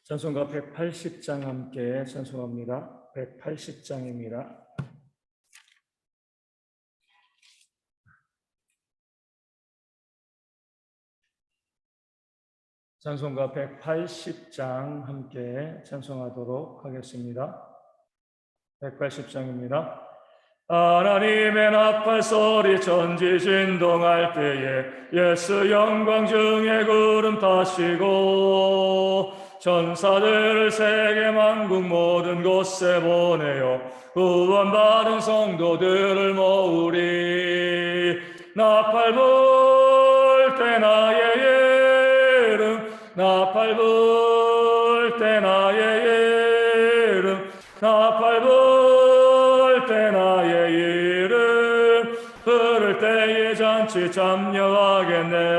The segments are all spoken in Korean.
찬송가 180장 함께 찬송합니다. 180장입니다. 찬송가 180장 함께 찬송하도록 하겠습니다. 180장입니다. 하나님의 나팔 소리 천지 진동할 때에 예수 영광 중에 구름 타시고 천사들을 세계 만국 모든 곳에 보내어 구원받은 성도들을 모으리. 나팔 불 때 나의 이름, 나팔 불 때 나의 이름, 나팔 불 때 나의 이름, 부를 때에 잔치 참여하겠네.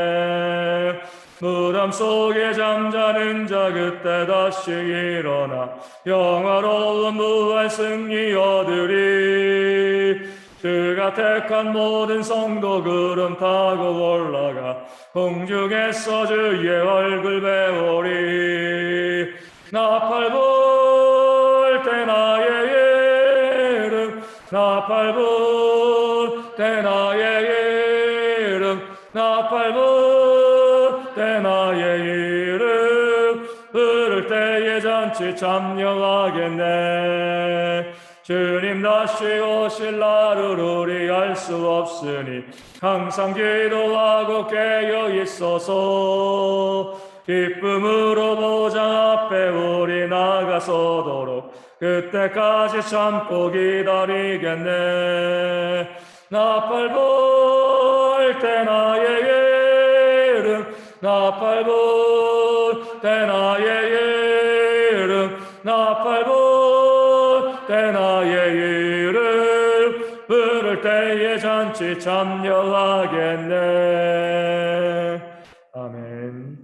무덤 속에 잠자는 자 그때 다시 일어나 영화로운 무한 승리 얻으리. 그가 택한 모든 성도 구름 타고 올라가 공중에서 주의 얼굴 배우리. 나팔 불 때 나의 이름, 나팔 불 때 나의 이름, 나팔 불 때 나의 이름, 부를 때에 잔치 참여하겠네. 주님 다시 오실 날을 우리 알 수 없으니 항상 기도하고 깨어 있어서 기쁨으로 보좌 앞에 우리 나가서도록 그때까지 참고 기다리겠네. 나팔 불 때 나의 이름, 나팔 불 때 나의 이름, 나팔 불 때 나의 이름, 부를 때에 잔치 참여하겠네. 아멘.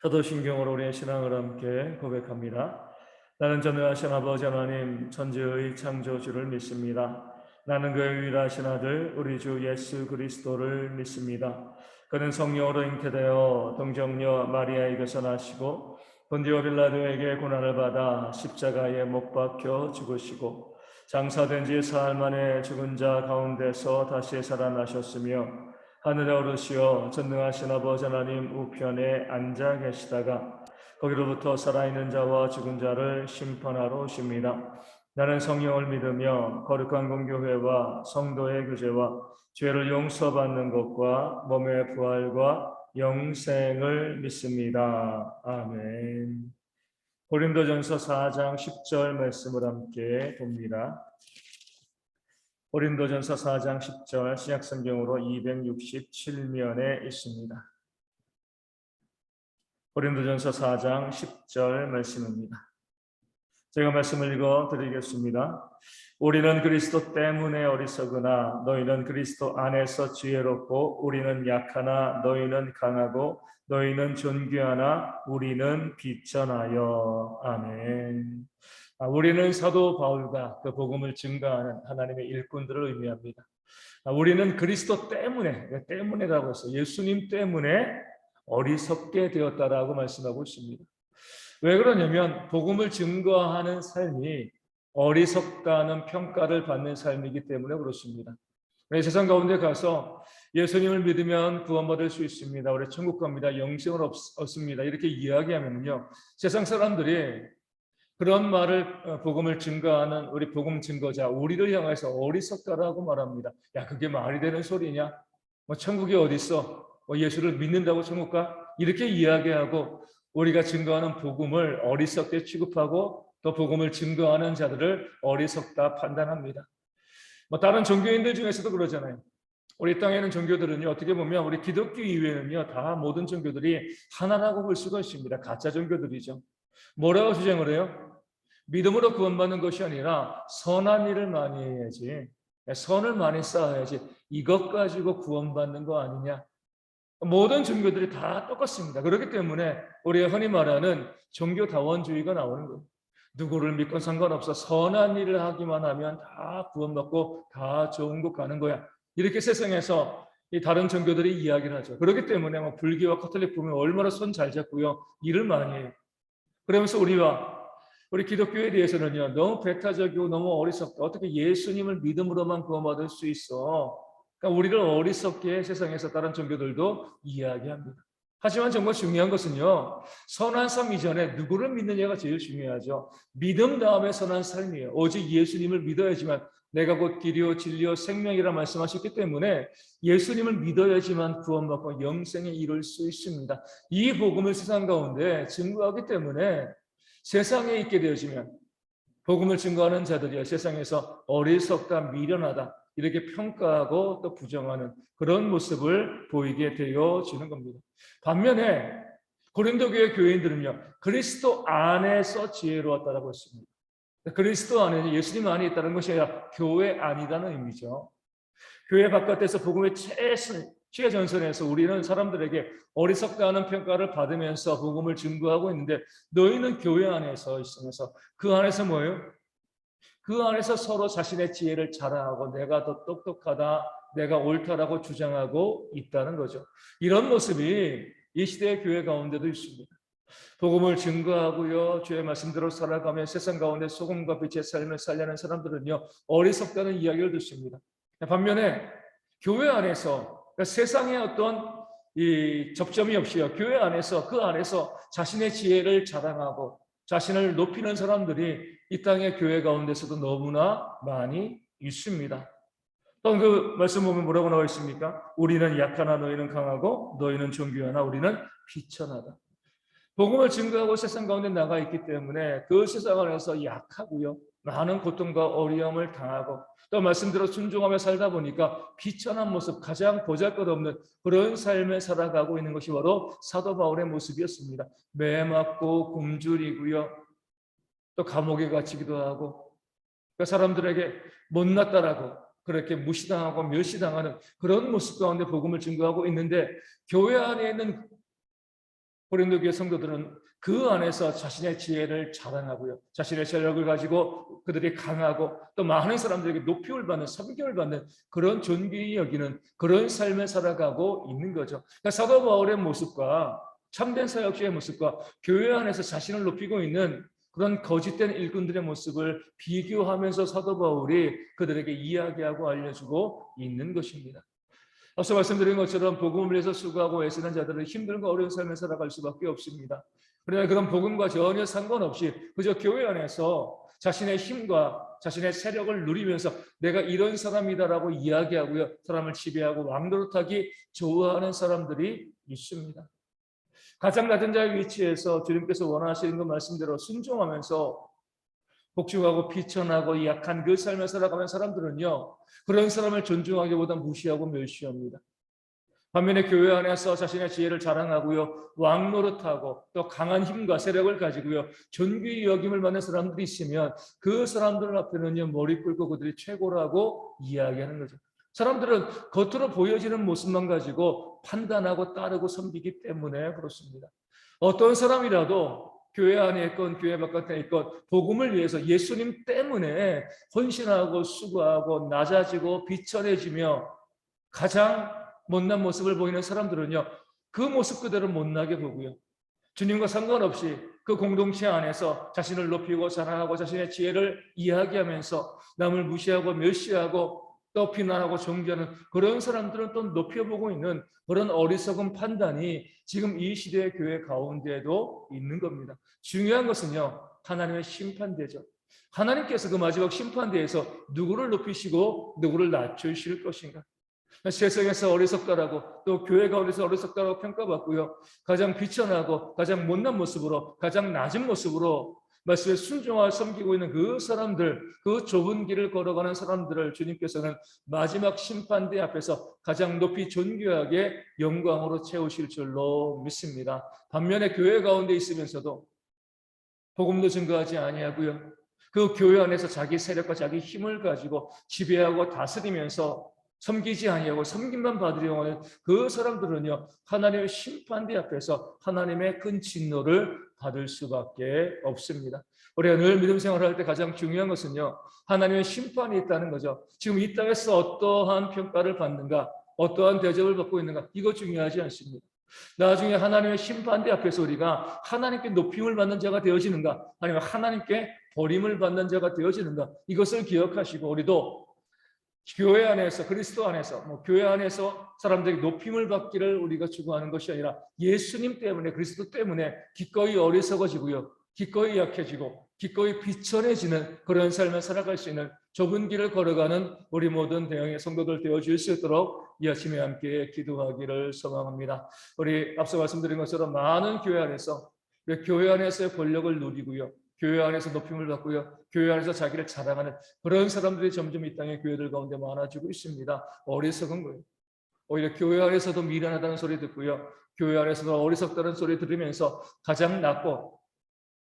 사도신경으로 우리의 신앙을 함께 고백합니다. 나는 전능하신 아버지 하나님 천지의 창조주를 믿습니다. 나는 그의 유일하신 아들 우리 주 예수 그리스도를 믿습니다. 그는 성령으로 잉태되어 동정녀 마리아에게서 나시고 본디오 빌라도에게 고난을 받아 십자가에 못 박혀 죽으시고 장사된 지 사흘 만에 죽은 자 가운데서 다시 살아나셨으며 하늘에 오르시어 전능하신 아버지 하나님 우편에 앉아 계시다가 거기로부터 살아있는 자와 죽은 자를 심판하러 오십니다. 나는 성령을 믿으며 거룩한 공교회와 성도의 교제와 죄를 용서받는 것과 몸의 부활과 영생을 믿습니다. 아멘. 고린도전서 4장 10절 말씀을 함께 봅니다. 고린도전서 4장 10절 신약성경으로 267면에 있습니다. 고린도전서 4장 10절 말씀입니다. 제가 말씀을 읽어드리겠습니다. 우리는 그리스도 때문에 어리석으나 너희는 그리스도 안에서 지혜롭고 우리는 약하나 너희는 강하고 너희는 존귀하나 우리는 비천하여. 아멘. 우리는 사도 바울과 그 복음을 증거하는 하나님의 일꾼들을 의미합니다. 우리는 그리스도 때문에라고 해서 예수님 때문에 어리석게 되었다라고 말씀하고 있습니다. 왜 그러냐면 복음을 증거하는 삶이 어리석다는 평가를 받는 삶이기 때문에 그렇습니다. 세상 가운데 가서 예수님을 믿으면 구원받을 수 있습니다. 우리 천국 갑니다. 영생을 얻습니다. 이렇게 이야기하면요, 세상 사람들이 그런 말을 복음을 증거하는 우리 복음 증거자 우리를 향해서 어리석다라고 말합니다. 야, 그게 말이 되는 소리냐? 천국이 어디 있어? 예수를 믿는다고 천국 가? 이렇게 이야기하고 우리가 증거하는 복음을 어리석게 취급하고 또 복음을 증거하는 자들을 어리석다 판단합니다. 다른 종교인들 중에서도 그러잖아요. 우리 땅에는 종교들은요, 어떻게 보면 우리 기독교 이외에는요, 다 모든 종교들이 하나라고 볼 수가 있습니다. 가짜 종교들이죠. 뭐라고 주장을 해요? 믿음으로 구원받는 것이 아니라 선한 일을 많이 해야지, 선을 많이 쌓아야지, 이것 가지고 구원받는 거 아니냐. 모든 종교들이 다 똑같습니다. 그렇기 때문에 우리가 흔히 말하는 종교다원주의가 나오는 거예요. 누구를 믿건 상관없어. 선한 일을 하기만 하면 다 구원받고 다 좋은 곳 가는 거야. 이렇게 세상에서 이 다른 종교들이 이야기를 하죠. 그렇기 때문에 불교와 카톨릭 보면 얼마나 손 잘 잡고요, 일을 많이 해요. 그러면서 우리 기독교에 대해서는요, 너무 배타적이고 너무 어리석다. 어떻게 예수님을 믿음으로만 구원받을 수 있어? 그러니까 우리를 어리석게 세상에서 다른 종교들도 이야기합니다. 하지만 정말 중요한 것은요, 선한 삶 이전에 누구를 믿느냐가 제일 중요하죠. 믿음 다음에 선한 삶이에요. 오직 예수님을 믿어야지만 내가 곧 길이요 진리요 생명이라 말씀하셨기 때문에 예수님을 믿어야지만 구원받고 영생에 이룰 수 있습니다. 이 복음을 세상 가운데 증거하기 때문에 세상에 있게 되어지면 복음을 증거하는 자들이야 세상에서 어리석다, 미련하다 이렇게 평가하고 또 부정하는 그런 모습을 보이게 되어지는 겁니다. 반면에 고린도 교회 교인들은요, 그리스도 안에서 지혜로웠다라고 했습니다. 그리스도 안에, 예수님 안에 있다는 것이 아니라 교회 안이라는 의미죠. 교회 바깥에서 복음의 최전선에서 우리는 사람들에게 어리석다는 평가를 받으면서 복음을 증거하고 있는데, 너희는 교회 안에서 있으면서 그 안에서 뭐예요? 그 안에서 서로 자신의 지혜를 자랑하고 내가 더 똑똑하다, 내가 옳다라고 주장하고 있다는 거죠. 이런 모습이 이 시대의 교회 가운데도 있습니다. 복음을 증거하고요, 주의 말씀대로 살아가며 세상 가운데 소금과 빛의 삶을 살려는 사람들은요, 어리석다는 이야기를 듣습니다. 반면에 교회 안에서, 그러니까 세상에 어떤 이 접점이 없이요, 교회 안에서 그 안에서 자신의 지혜를 자랑하고 자신을 높이는 사람들이 이 땅의 교회 가운데서도 너무나 많이 있습니다. 또 그 말씀 보면 뭐라고 나와 있습니까? 우리는 약하나 너희는 강하고 너희는 존귀하나 우리는 비천하다. 복음을 증거하고 세상 가운데 나가 있기 때문에 그 세상 안에서 약하고요, 많은 고통과 어려움을 당하고 또 말씀대로 순종하며 살다 보니까 비천한 모습, 가장 보잘것없는 그런 삶을 살아가고 있는 것이 바로 사도 바울의 모습이었습니다. 매 맞고 굶주리고요, 또 감옥에 갇히기도 하고, 그 사람들에게 못났다라고 그렇게 무시당하고 멸시당하는 그런 모습 가운데 복음을 증거하고 있는데, 교회 안에 있는 고린도 교회 성도들은 그 안에서 자신의 지혜를 자랑하고요, 자신의 세력을 가지고 그들이 강하고 또 많은 사람들에게 높임을 받는, 섬김을 받는 그런 존귀히 여기는 그런 삶을 살아가고 있는 거죠. 그러니까 사도 바울의 모습과 참된 사역자의 모습과 교회 안에서 자신을 높이고 있는 그런 거짓된 일꾼들의 모습을 비교하면서 사도 바울이 그들에게 이야기하고 알려주고 있는 것입니다. 앞서 말씀드린 것처럼 복음을 위해서 수고하고 애쓰는 자들은 힘들고 어려운 삶을 살아갈 수밖에 없습니다. 그러나 그런 복음과 전혀 상관없이 그저 교회 안에서 자신의 힘과 자신의 세력을 누리면서 내가 이런 사람이다라고 이야기하고요, 사람을 지배하고 왕노릇하기 좋아하는 사람들이 있습니다. 가장 낮은 자의 위치에서 주님께서 원하시는 그 말씀대로 순종하면서 복종하고 비천하고 약한 그 삶을 살아가는 사람들은요, 그런 사람을 존중하기보다 무시하고 멸시합니다. 반면에 교회 안에서 자신의 지혜를 자랑하고요, 왕노릇하고 또 강한 힘과 세력을 가지고요, 존귀 여김을 받는 사람들이 있으면 그 사람들 앞에는요, 머리 꿇고 그들이 최고라고 이야기하는 거죠. 사람들은 겉으로 보여지는 모습만 가지고 판단하고 따르고 섬기기 때문에 그렇습니다. 어떤 사람이라도 교회 안에 있건 교회 바깥에 있건 복음을 위해서 예수님 때문에 헌신하고 수고하고 낮아지고 비천해지며 가장 못난 모습을 보이는 사람들은요, 그 모습 그대로 못나게 보고요, 주님과 상관없이 그 공동체 안에서 자신을 높이고 자랑하고 자신의 지혜를 이야기하면서 남을 무시하고 멸시하고 또 비난하고 존경하는 그런 사람들은 또 높여보고 있는 그런 어리석은 판단이 지금 이 시대의 교회 가운데에도 있는 겁니다. 중요한 것은요, 하나님의 심판대죠. 하나님께서 그 마지막 심판대에서 누구를 높이시고 누구를 낮추실 것인가. 세상에서 어리석다라고 또 교회 가운데서 어리석다라고 평가받고요, 가장 비천하고 가장 못난 모습으로 가장 낮은 모습으로 말씀에 순종하여 섬기고 있는 그 사람들, 그 좁은 길을 걸어가는 사람들을 주님께서는 마지막 심판대 앞에서 가장 높이 존귀하게 영광으로 채우실 줄로 믿습니다. 반면에 교회 가운데 있으면서도 복음도 증거하지 아니하고요, 그 교회 안에서 자기 세력과 자기 힘을 가지고 지배하고 다스리면서 섬기지 아니하고 섬김만 받으려고 하는 그 사람들은요, 하나님의 심판대 앞에서 하나님의 큰 진노를 받을 수밖에 없습니다. 우리가 늘 믿음 생활을 할 때 가장 중요한 것은요, 하나님의 심판이 있다는 거죠. 지금 이 땅에서 어떠한 평가를 받는가, 어떠한 대접을 받고 있는가, 이거 중요하지 않습니다. 나중에 하나님의 심판대 앞에서 우리가 하나님께 높임을 받는 자가 되어지는가, 아니면 하나님께 버림을 받는 자가 되어지는가, 이것을 기억하시고 우리도 교회 안에서, 그리스도 안에서, 교회 안에서 사람들이 높임을 받기를 우리가 추구하는 것이 아니라 예수님 때문에, 그리스도 때문에 기꺼이 어리석어지고요, 기꺼이 약해지고 기꺼이 비천해지는 그런 삶을 살아갈 수 있는 좁은 길을 걸어가는 우리 모든 대형의 성도들 되어줄 수 있도록 이 아침에 함께 기도하기를 소망합니다. 우리 앞서 말씀드린 것처럼 많은 교회 안에서, 교회 안에서의 권력을 누리고요, 교회 안에서 높임을 받고요, 교회 안에서 자기를 자랑하는 그런 사람들이 점점 이 땅의 교회들 가운데 많아지고 있습니다. 어리석은 거예요. 오히려 교회 안에서도 미련하다는 소리 듣고요, 교회 안에서도 어리석다는 소리 들으면서 가장 낮고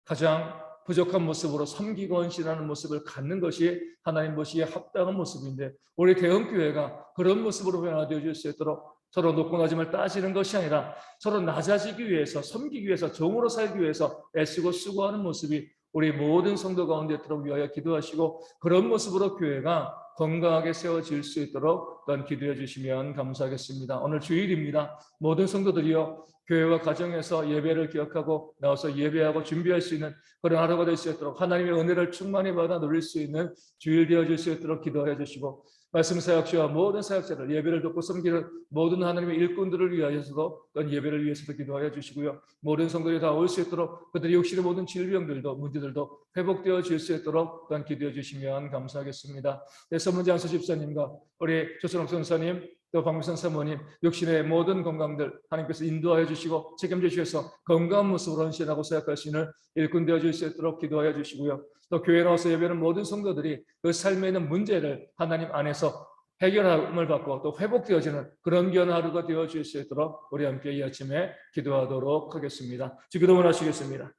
가장 부족한 모습으로 섬기고 헌신하는 모습을 갖는 것이 하나님 보시기에 합당한 모습인데, 우리 대형교회가 그런 모습으로 변화되어질 수 있도록 서로 높고 낮음을 따지는 것이 아니라 서로 낮아지기 위해서, 섬기기 위해서, 정으로 살기 위해서 애쓰고 수고하는 모습이 우리 모든 성도 가운데 있도록 위하여 기도하시고, 그런 모습으로 교회가 건강하게 세워질 수 있도록 또한 기도해 주시면 감사하겠습니다. 오늘 주일입니다. 모든 성도들이요, 교회와 가정에서 예배를 기억하고 나와서 예배하고 준비할 수 있는 그런 하루가 될 수 있도록 하나님의 은혜를 충만히 받아 누릴 수 있는 주일 되어질 수 있도록 기도해 주시고, 말씀 사역자와 모든 사역자들, 예배를 돕고 섬기는 모든 하나님의 일꾼들을 위하여서도 또한 예배를 위해서도 기도하여 주시고요, 모든 성도들이 다 올 수 있도록 그들이 욕실의 모든 질병들도 문제들도 회복되어질 수 있도록 또한 기도해 주시면 감사하겠습니다. 선문장수 집사님과 우리 조선옥 선사님, 또 박미선 사모님, 육신의 모든 건강들 하나님께서 인도하여 주시고 책임져 주셔서 건강한 모습으로 헌신하고 사역할 수 있는 일꾼 되어질 수 있도록 기도하여 주시고요, 또 교회에 나와서 예배하는 모든 성도들이 그 삶에 있는 문제를 하나님 안에서 해결함을 받고 또 회복되어지는 그런 귀한 하루가 되어질 수 있도록 우리 함께 이 아침에 기도하도록 하겠습니다. 기도만 하시겠습니다.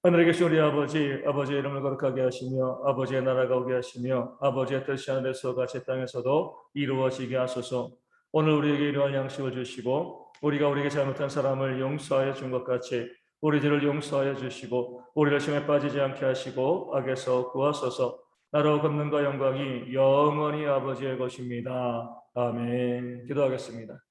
하늘에 계신 우리 아버지, 아버지의 이름을 거룩하게 하시며 아버지의 나라가 오게 하시며 아버지의 뜻이 하늘에서 같이 땅에서도 이루어지게 하소서. 오늘 우리에게 이러한 양식을 주시고 우리가 우리에게 잘못한 사람을 용서하여 준 것 같이 우리 죄를 용서하여 주시고 우리를 시험에 빠지지 않게 하시고 악에서 구하소서. 나로 권능과 영광이 영원히 아버지의 것입니다. 아멘. 기도하겠습니다.